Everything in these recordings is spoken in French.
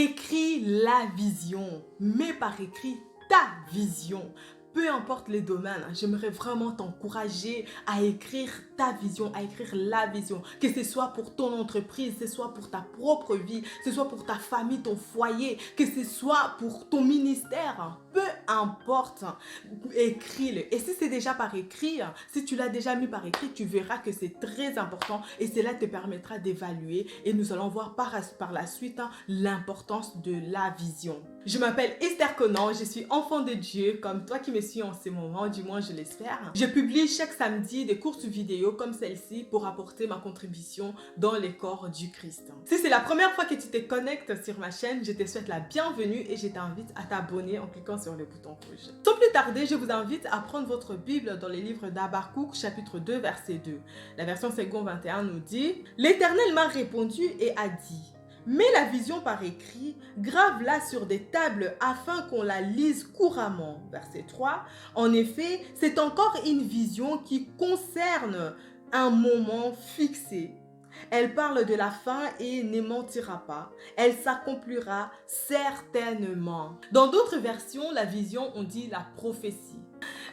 Écris la vision, mets par écrit ta vision. Peu importe les domaines, j'aimerais vraiment t'encourager à écrire ta vision, à écrire la vision. Que ce soit pour ton entreprise, que ce soit pour ta propre vie, que ce soit pour ta famille, ton foyer, que ce soit pour ton ministère. Peu importe, écris-le. Et si c'est déjà par écrit, si tu l'as déjà mis par écrit, tu verras que c'est très important et cela te permettra d'évaluer. Et nous allons voir par la suite l'importance de la vision. Je m'appelle Esther Conan, je suis enfant de Dieu, comme toi qui me suis en ce moment, du moins je l'espère. Je publie chaque samedi des courtes vidéos comme celle-ci pour apporter ma contribution dans les corps du Christ. Si c'est la première fois que tu te connectes sur ma chaîne, je te souhaite la bienvenue et je t'invite à t'abonner en cliquant sur le bouton rouge. Sans plus tarder, je vous invite à prendre votre Bible dans les livres d'Habakkuk, chapitre 2, verset 2. La version Second 21 nous dit « L'Éternel m'a répondu et a dit » Mets la vision par écrit, grave-la sur des tables afin qu'on la lise couramment. Verset 3. En effet, c'est encore une vision qui concerne un moment fixé. Elle parle de la fin et ne mentira pas. Elle s'accomplira certainement. Dans d'autres versions, la vision, on dit la prophétie.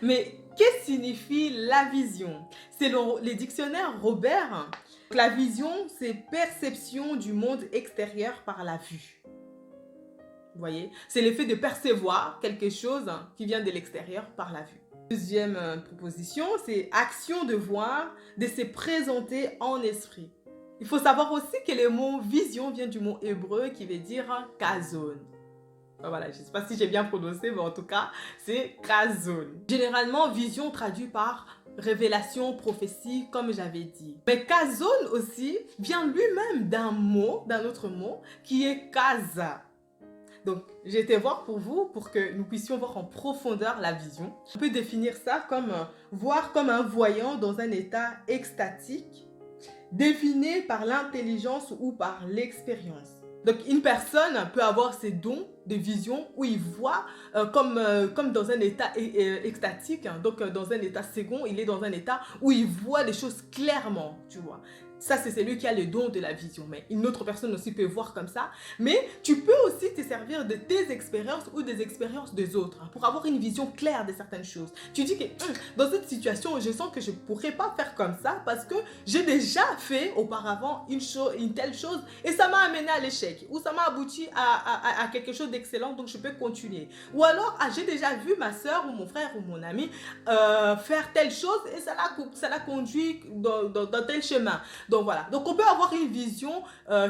Mais qu'est-ce que signifie la vision? Selon les dictionnaires Robert, la vision, c'est perception du monde extérieur par la vue. Vous voyez? C'est l'effet de percevoir quelque chose qui vient de l'extérieur par la vue. Deuxième proposition, c'est action de voir, de se présenter en esprit. Il faut savoir aussi que le mot vision vient du mot hébreu qui veut dire kazon. Voilà, je ne sais pas si j'ai bien prononcé, mais en tout cas, c'est kazon. Généralement, vision traduit par révélation, prophétie, comme j'avais dit. Mais kazon aussi vient lui-même d'un autre mot qui est kaza. Donc, j'ai été voir pour vous, pour que nous puissions voir en profondeur la vision. On peut définir ça comme voir comme un voyant dans un état extatique, deviné par l'intelligence ou par l'expérience. Donc, une personne peut avoir ces dons de vision où il voit comme dans un état extatique, donc dans un état second, il est dans un état où il voit les choses clairement, tu vois. Ça, c'est celui qui a le don de la vision. Mais une autre personne aussi peut voir comme ça. Mais tu peux aussi te servir de tes expériences ou des expériences des autres pour avoir une vision claire de certaines choses. Tu dis que dans cette situation, je sens que je ne pourrais pas faire comme ça parce que j'ai déjà fait auparavant une telle chose et ça m'a amené à l'échec ou ça m'a abouti à quelque chose d'excellent, donc je peux continuer. Ou alors, j'ai déjà vu ma soeur ou mon frère ou mon ami faire telle chose et ça l'a conduit dans tel chemin. Donc voilà, donc on peut avoir une vision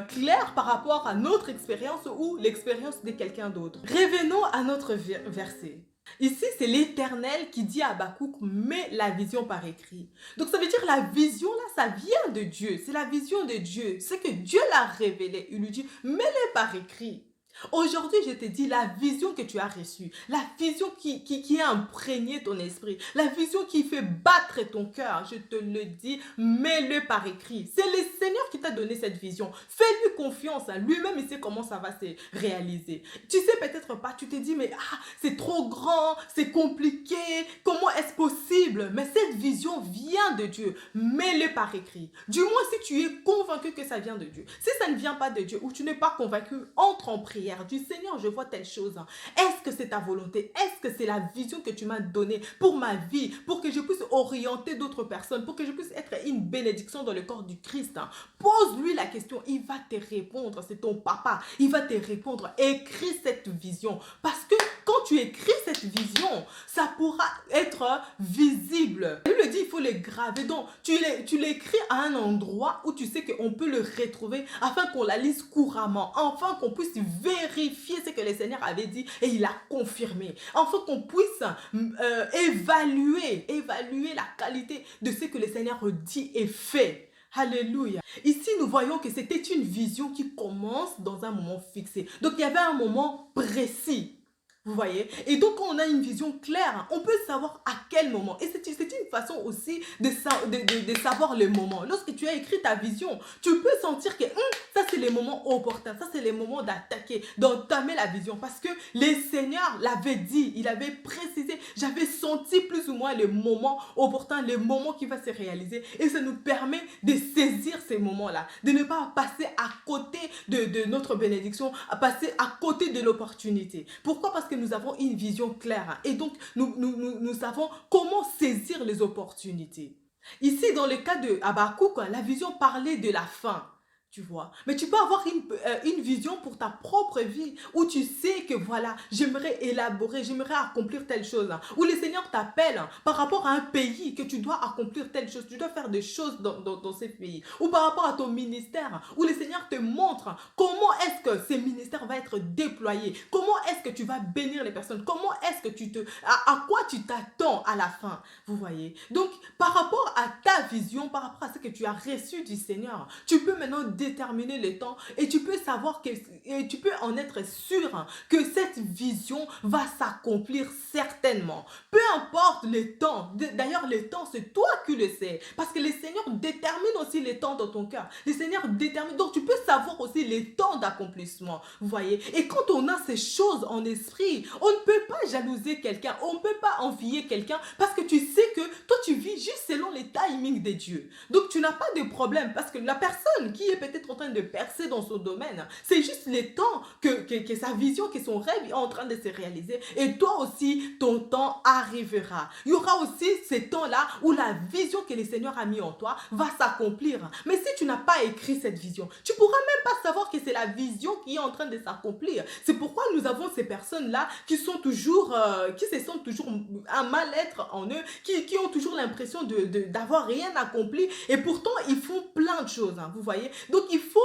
claire par rapport à notre expérience ou l'expérience de quelqu'un d'autre. Revenons à notre verset. Ici, c'est l'Éternel qui dit à Habakkuk, mets la vision par écrit. Donc ça veut dire la vision là, ça vient de Dieu. C'est la vision de Dieu. C'est que Dieu l'a révélé. Il lui dit, mets-le par écrit. Aujourd'hui, je te dis la vision que tu as reçue, la vision qui a imprégné ton esprit, la vision qui fait battre ton cœur, je te le dis, mets-le par écrit. C'est le Seigneur qui t'a donné cette vision. Fais-lui confiance, lui-même il sait comment ça va se réaliser. Tu sais peut-être pas, tu te dis mais c'est trop grand, c'est compliqué, comment est-ce possible? Mais cette vision vient de Dieu, mets-le par écrit. Du moins si tu es convaincu que ça vient de Dieu. Si ça ne vient pas de Dieu ou tu n'es pas convaincu, entre en prière. Du Seigneur, je vois telle chose. Est-ce que c'est ta volonté? Est-ce que c'est la vision que tu m'as donnée pour ma vie, pour que je puisse orienter d'autres personnes, pour que je puisse être une bénédiction dans le corps du Christ? Pose-lui la question, il va te répondre. C'est ton papa, il va te répondre. Écris cette vision parce que quand tu écris cette vision, ça pourra être visible. Il le dit, il faut le graver. Donc, tu l'écris à un endroit où tu sais qu'on peut le retrouver afin qu'on la lise couramment, afin qu'on puisse vérifier ce que le Seigneur avait dit et il a confirmé. Afin qu'on puisse évaluer la qualité de ce que le Seigneur dit et fait. Alléluia. Ici, nous voyons que c'était une vision qui commence dans un moment fixé. Donc, il y avait un moment précis. Vous voyez? Et donc, quand on a une vision claire, on peut savoir à quel moment. Et c'est une façon aussi de savoir le moment. Lorsque tu as écrit ta vision, tu peux sentir que ça, c'est les moments opportuns. Ça, c'est les moments d'attaquer, d'entamer la vision. Parce que le Seigneur l'avait dit, il avait précisé. J'avais senti plus ou moins le moment opportun, le moment qui va se réaliser. Et ça nous permet de saisir ces moments-là, de ne pas passer à côté de notre bénédiction, à passer à côté de l'opportunité. Pourquoi? Parce que nous avons une vision claire. Et donc, nous savons comment saisir les opportunités. Ici, dans le cas de Habakkuk, la vision parlait de la fin. Tu vois. Mais tu peux avoir une vision pour ta propre vie où tu sais que voilà, j'aimerais élaborer, j'aimerais accomplir telle chose. Où le Seigneur t'appelle par rapport à un pays que tu dois accomplir telle chose, tu dois faire des choses dans ces pays. Ou par rapport à ton ministère où le Seigneur te montre comment est-ce que ce ministère va être déployé, comment est-ce que tu vas bénir les personnes, comment est-ce que à quoi tu t'attends à la fin. Vous voyez. Donc, par rapport à ta vision, par rapport à ce que tu as reçu du Seigneur, tu peux maintenant déterminer le temps et tu peux savoir et tu peux en être sûr que cette vision va s'accomplir certainement. Peu importe le temps. D'ailleurs, le temps, c'est toi qui le sais. Parce que le Seigneur détermine aussi les temps dans ton cœur. Le Seigneur détermine. Donc, tu peux savoir aussi les temps d'accomplissement. Vous voyez? Et quand on a ces choses en esprit, on ne peut pas jalouser quelqu'un. On ne peut pas envier quelqu'un parce que tu sais que toi, tu vis juste selon les timings de Dieu. Donc, tu n'as pas de problème parce que la personne qui est peut-être en train de percer dans son domaine, c'est juste le temps que sa vision, que son rêve est en train de se réaliser. Et toi aussi, ton temps arrivera. Il y aura aussi ces temps-là où la vision que le Seigneur a mis en toi va s'accomplir. Mais si tu n'as pas écrit cette vision, tu pourras même pas savoir que c'est la vision qui est en train de s'accomplir. C'est pourquoi nous avons ces personnes-là qui sont toujours, qui se sentent toujours un mal-être en eux, qui ont toujours l'impression d'avoir rien accompli et pourtant ils font plein de choses, hein, vous voyez. Donc il faut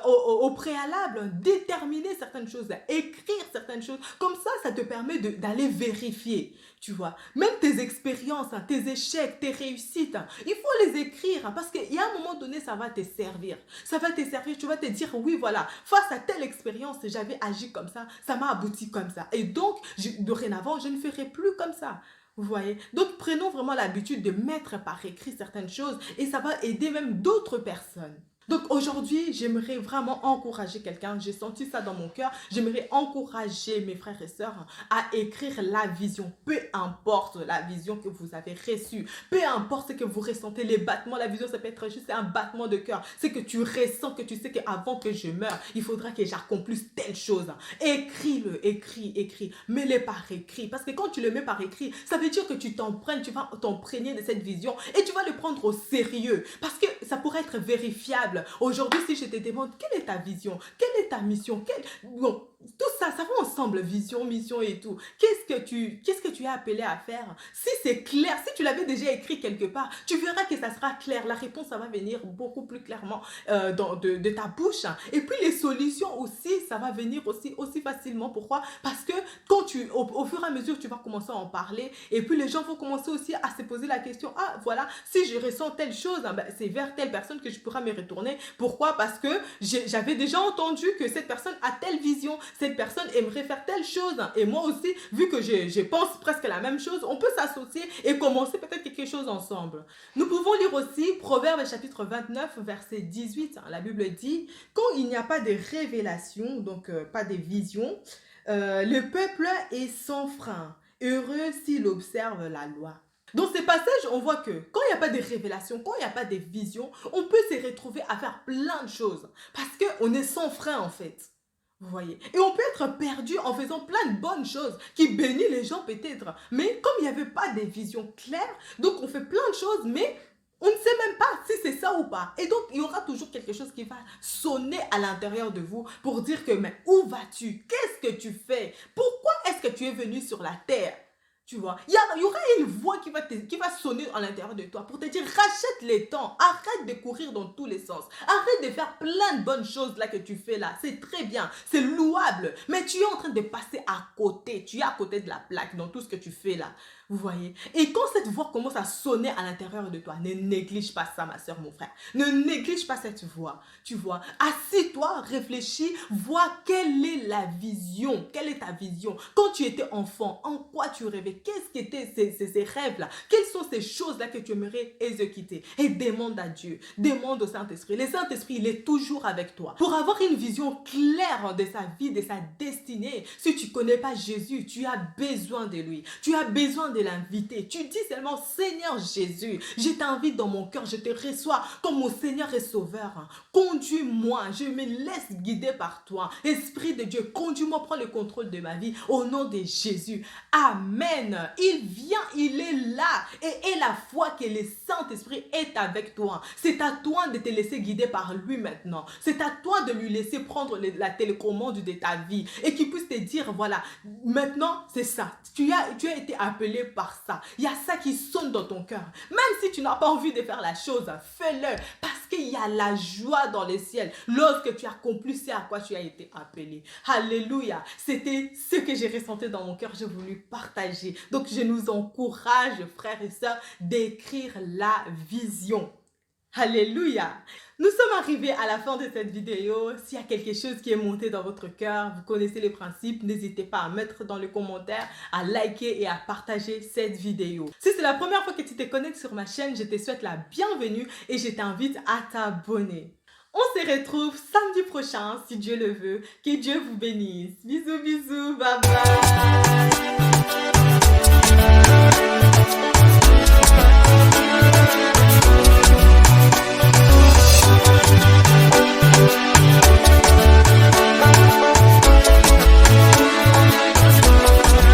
au préalable déterminer certaines choses, écrire certaines choses. Comme ça te permet d'aller vérifier, tu vois. Même tes expériences, hein, tes échecs, tes réussites, hein, il faut les écrire hein, parce qu'il y a un moment donné, ça va te servir. Ça va te servir, tu vas te dire, oui, voilà, face à telle expérience, j'avais agi comme ça m'a abouti comme ça. Et donc, dorénavant, je ne ferai plus comme ça. Vous voyez? Donc, prenons vraiment l'habitude de mettre par écrit certaines choses et ça va aider même d'autres personnes. Donc aujourd'hui, j'aimerais vraiment encourager quelqu'un, j'ai senti ça dans mon cœur, j'aimerais encourager mes frères et sœurs à écrire la vision, peu importe la vision que vous avez reçue, peu importe ce que vous ressentez, les battements, la vision ça peut être juste un battement de cœur, c'est que tu ressens, que tu sais qu'avant que je meure, il faudra que j'accomplisse telle chose. Écris-le, écris, mets-le par écrit, parce que quand tu le mets par écrit, ça veut dire que tu t'empruntes, tu vas t'imprégner de cette vision et tu vas le prendre au sérieux, parce que ça pourrait être vérifiable. Aujourd'hui, si je te demande quelle est ta vision, quelle est ta mission, bon, tout ça, ça va ensemble, vision, mission et tout. Qu'est-ce que tu es appelé à faire? Si c'est clair, si tu l'avais déjà écrit quelque part, tu verras que ça sera clair. La réponse, ça va venir beaucoup plus clairement de ta bouche. Et puis les solutions aussi, ça va venir aussi facilement. Pourquoi? Parce que quand au fur et à mesure, tu vas commencer à en parler et puis les gens vont commencer aussi à se poser la question, ah voilà, si je ressens telle chose, ben, c'est vers telle personne que je pourrai me retourner. Pourquoi? Parce que j'avais déjà entendu que cette personne a telle vision, cette personne aimerait faire telle chose. Et moi aussi, vu que je pense presque la même chose, on peut s'associer et commencer peut-être quelque chose ensemble. Nous pouvons lire aussi Proverbes chapitre 29, verset 18. La Bible dit, quand il n'y a pas de révélation, donc pas de vision, le peuple est sans frein, heureux s'il observe la loi. Dans ces passages, on voit que quand il n'y a pas de révélation, quand il n'y a pas de vision, on peut se retrouver à faire plein de choses. Parce qu'on est sans frein en fait. Vous voyez? Et on peut être perdu en faisant plein de bonnes choses qui bénissent les gens peut-être. Mais comme il n'y avait pas de vision claire, donc on fait plein de choses, mais on ne sait même pas si c'est ça ou pas. Et donc, il y aura toujours quelque chose qui va sonner à l'intérieur de vous pour dire que, mais où vas-tu? Qu'est-ce que tu fais? Pourquoi est-ce que tu es venu sur la terre? Tu vois, il y aura une voix qui va sonner à l'intérieur de toi pour te dire, rachète les temps, arrête de courir dans tous les sens, arrête de faire plein de bonnes choses là que tu fais là, c'est très bien, c'est louable, mais tu es en train de passer à côté, tu es à côté de la plaque dans tout ce que tu fais là. Vous voyez? Et quand cette voix commence à sonner à l'intérieur de toi, ne néglige pas ça, ma soeur, mon frère. Ne néglige pas cette voix. Tu vois? Assis-toi, réfléchis, vois quelle est la vision. Quelle est ta vision? Quand tu étais enfant, en quoi tu rêvais? Qu'est-ce qu'étaient ces rêves-là? Quelles sont ces choses-là que tu aimerais exécuter? Et demande à Dieu. Demande au Saint-Esprit. Le Saint-Esprit, il est toujours avec toi. Pour avoir une vision claire de sa vie, de sa destinée, si tu ne connais pas Jésus, tu as besoin de lui. Tu as besoin de l'inviter. Tu dis seulement, Seigneur Jésus, je t'invite dans mon cœur, je te reçois comme mon Seigneur et Sauveur. Conduis-moi, je me laisse guider par toi. Esprit de Dieu, conduis-moi, prends le contrôle de ma vie au nom de Jésus. Amen. Il vient, il est là. Et la foi que le Saint-Esprit est avec toi. C'est à toi de te laisser guider par lui maintenant. C'est à toi de lui laisser prendre la télécommande de ta vie et qu'il puisse te dire, voilà, maintenant c'est ça. Tu as été appelé par ça. Il y a ça qui sonne dans ton cœur. Même si tu n'as pas envie de faire la chose, fais-le. Parce qu'il y a la joie dans le ciel lorsque tu accomplis ce à quoi tu as été appelé. Alléluia. C'était ce que j'ai ressenti dans mon cœur. J'ai voulu partager. Donc je nous encourage, frères et sœurs, d'écrire la vision. Alléluia. Nous sommes arrivés à la fin de cette vidéo. S'il y a quelque chose qui est monté dans votre cœur, vous connaissez les principes, n'hésitez pas à mettre dans les commentaires, à liker et à partager cette vidéo. Si c'est la première fois que tu te connectes sur ma chaîne, je te souhaite la bienvenue et je t'invite à t'abonner. On se retrouve samedi prochain, si Dieu le veut. Que Dieu vous bénisse. Bisous, bisous, bye bye.